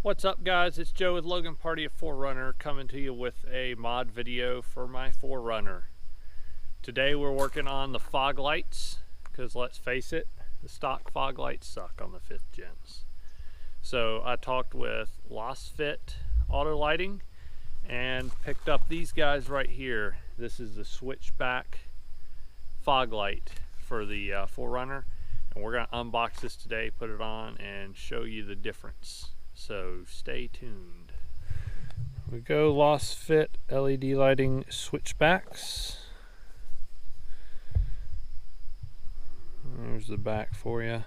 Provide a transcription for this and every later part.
What's up guys, it's Joe with Logan Party of 4runner coming to you with a mod video for my 4runner. Today we're working on the Foglights because let's face it, the stock Foglights suck on the 5th gens. So I talked with Lasfit auto lighting and picked up these guys right here. This is the Switchback Foglight for the 4runner, and we're going to unbox this today, put it on, and show you the difference. So stay tuned. We go Lasfit LED lighting switchbacks. There's the back for you.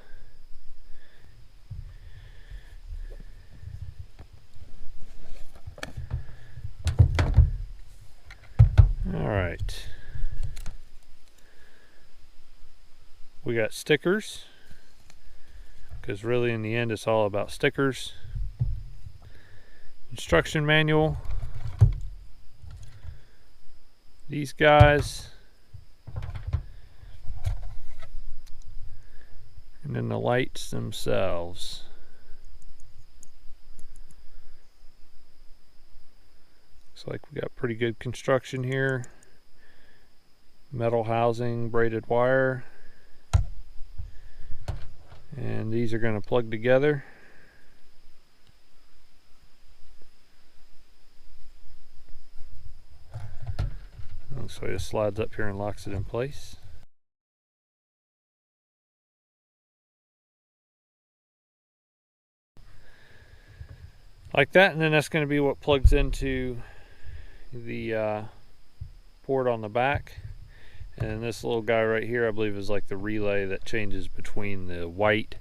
All right. We got stickers, because really in the end it's all about stickers. Instruction manual, these guys, and then the lights themselves. Looks like we got pretty good construction here. Metal housing, braided wire, and these are going to plug together. So it slides up here and locks it in place. Like that, and then that's going to be what plugs into the port on the back. And this little guy right here, I believe, is like the relay that changes between the white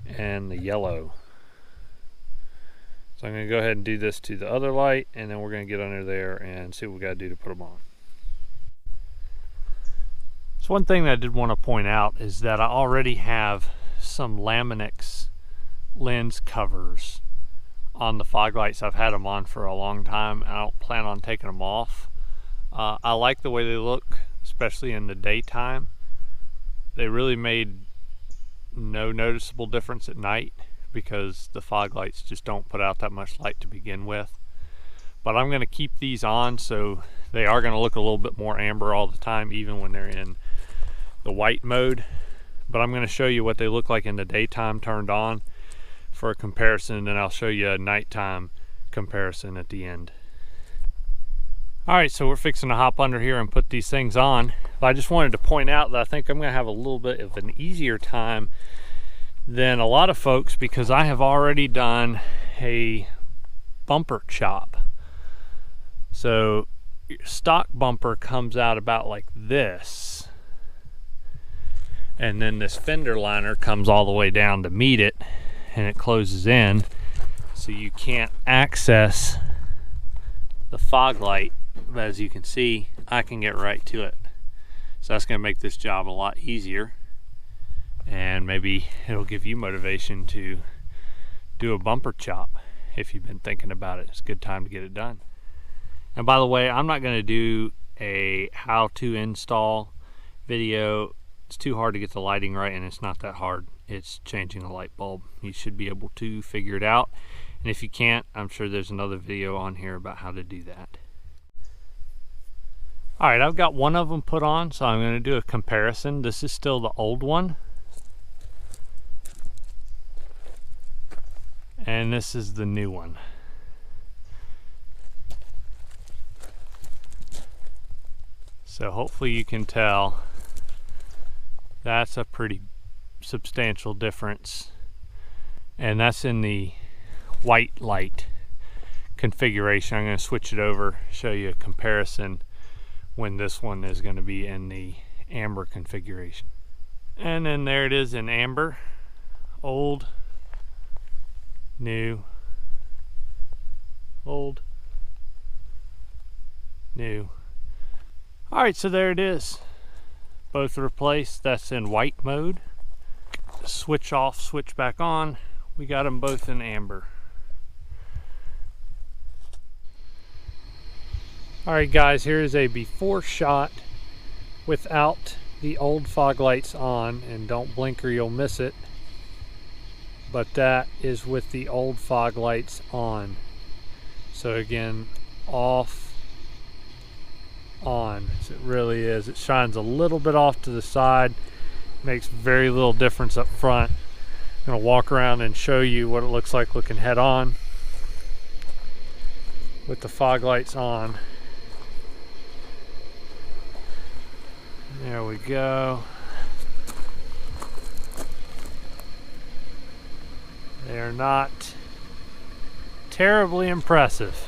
and the yellow. So I'm going to go ahead and do this to the other light, and then we're going to get under there and see what we got to do to put them on. So one thing that I did want to point out is that I already have some Laminix lens covers on the Foglights. I've had them on for a long time, and I don't plan on taking them off. I like the way they look, especially in the daytime. They really made no noticeable difference at night because the Foglights just don't put out that much light to begin with. But I'm going to keep these on, so they are going to look a little bit more amber all the time, even when they're in the white mode. But I'm going to show you what they look like in the daytime turned on for a comparison, and then I'll show you a nighttime comparison at the end. Alright, so we're fixing to hop under here and put these things on. But I just wanted to point out that I think I'm going to have a little bit of an easier time than a lot of folks, because I have already done a bumper chop. So your stock bumper comes out about like this, and then this fender liner comes all the way down to meet it, and it closes in, so you can't access the Foglight. But as you can see, I can get right to it. So that's going to make this job a lot easier, and maybe it'll give you motivation to do a bumper chop if you've been thinking about it. It's a good time to get it done. And by the way, I'm not going to do a how to install video. It's too hard to get the lighting right, and it's not that hard. It's changing a light bulb. You should be able to figure it out. And if you can't, I'm sure there's another video on here about how to do that. Alright, I've got one of them put on, so I'm going to do a comparison. This is still the old one, and this is the new one. So hopefully you can tell that's a pretty substantial difference, and that's in the white light configuration. I'm going to switch it over, show you a comparison when this one is going to be in the amber configuration. And then there it is in amber. Old, new, old, new. Alright, so there it is. Both replaced. That's in white mode. Switch off, switch back on. We got them both in amber. Alright guys, here is a before shot without the old Foglights on, and don't blink or you'll miss it. but that is with the old fog lights on. So again, off, on, as it really is. It shines a little bit off to the side, makes very little difference up front. I'm going to walk around and show you what it looks like looking head on with the fog lights on. There we go. They are not terribly impressive.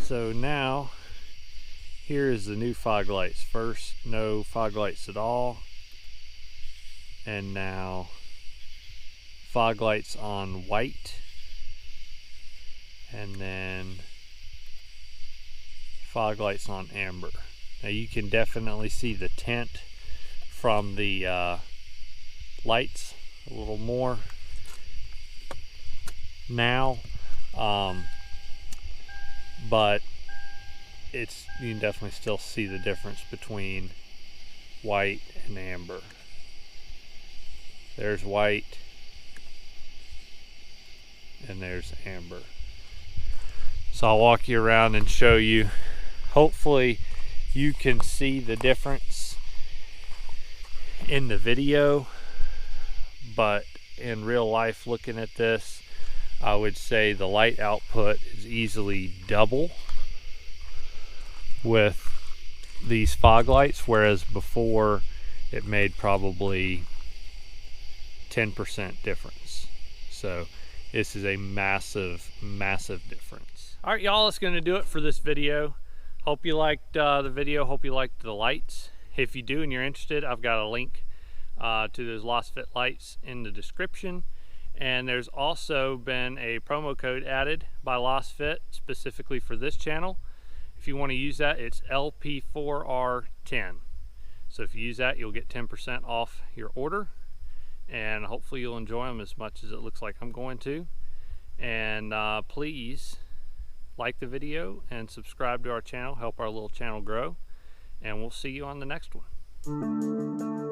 So now, here is the new fog lights. First, no fog lights at all. And now, fog lights on white. And then, fog lights on amber. Now you can definitely see the tint from the lights a little more now, but you can definitely still see the difference between white and amber. There's white and there's amber. So I'll walk you around and show you. Hopefully you can see the difference in the video, but in real life, looking at this, I would say the light output is easily double with these fog lights, whereas before it made probably 10% difference. So this is a massive, massive difference. All right, y'all, that's going to do it for this video. Hope you liked the video. Hope you liked the lights. If you do and you're interested, I've got a link to those Lasfit lights in the description. And there's also been a promo code added by Lasfit specifically for this channel. If you want to use that, it's LP4R10. So if you use that, you'll get 10% off your order. And hopefully you'll enjoy them as much as it looks like I'm going to. And please like the video and subscribe to our channel, help our little channel grow, and we'll see you on the next one.